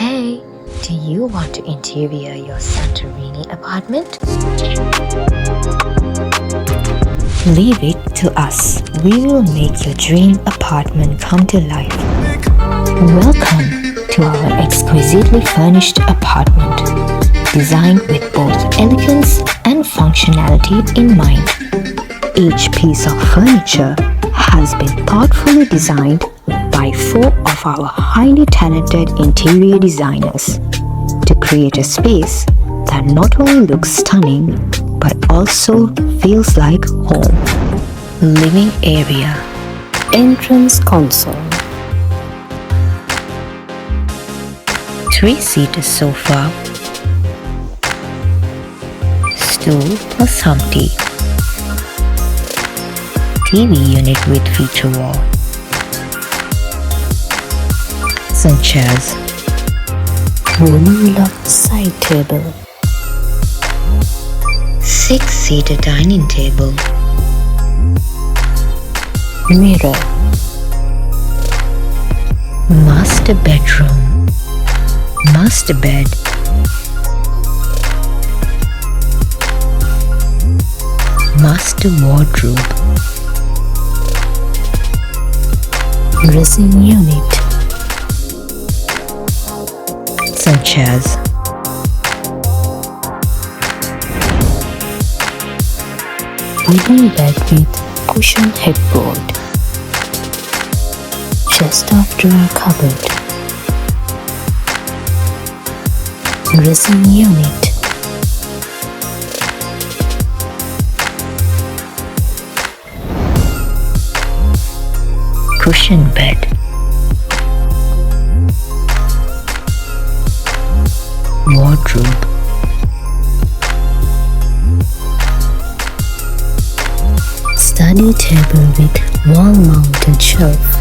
Hey, do you want to interior your Santorini apartment? Leave it to us. We will make your dream apartment come to life. Welcome to our exquisitely furnished apartment, designed with both elegance and functionality in mind. Each piece of furniture has been thoughtfully designed by 4 of our highly talented interior designers to create a space that not only looks stunning but also feels like home. Living area, entrance console, 3-seater sofa, stool plus humpty, TV unit with feature wall, some chairs, roll-up side table, 6-seater dining table, mirror, master bedroom, master bed, master wardrobe, dressing unit, some chairs, wooden bed with cushion headboard, chest of drawer cupboard, dressing unit, cushion bed, wardrobe, study table with wall-mounted shelf,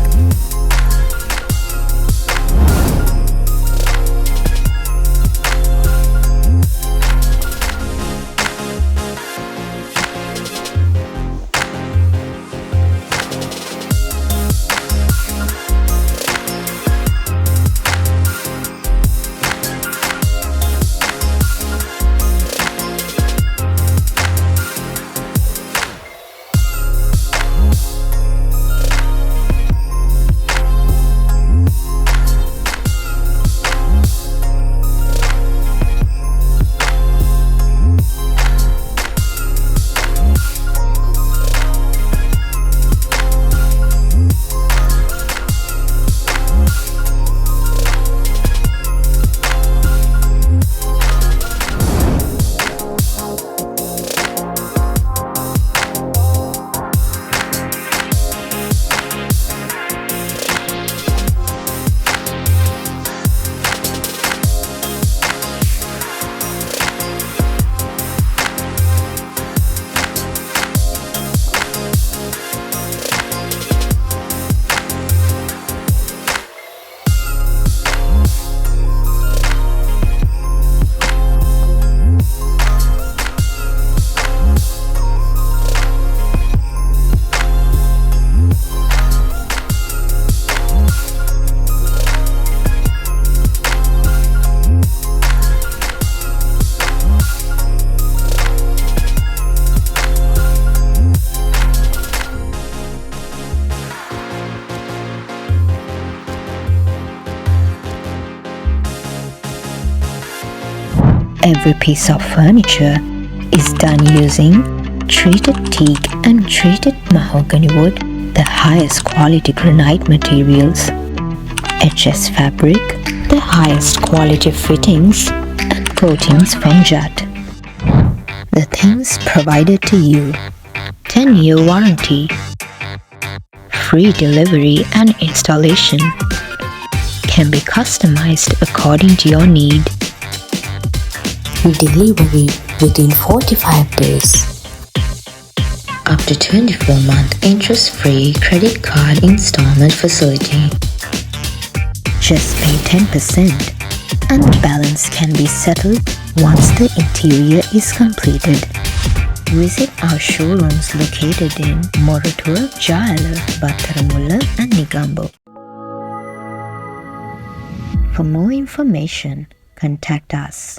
Every piece of furniture is done using treated teak and treated mahogany wood, the highest quality granite materials, HS fabric, the highest quality fittings and coatings from JaEla. The things provided to you: 10-year warranty, free delivery and installation, can be customized according to your need. Delivery within 45 days. Up to 24-month interest-free credit card installment facility. Just pay 10% and the balance can be settled once the interior is completed. Visit our showrooms located in Moratuwa, JaEla, Battaramulla and Negombo. For more information, contact us.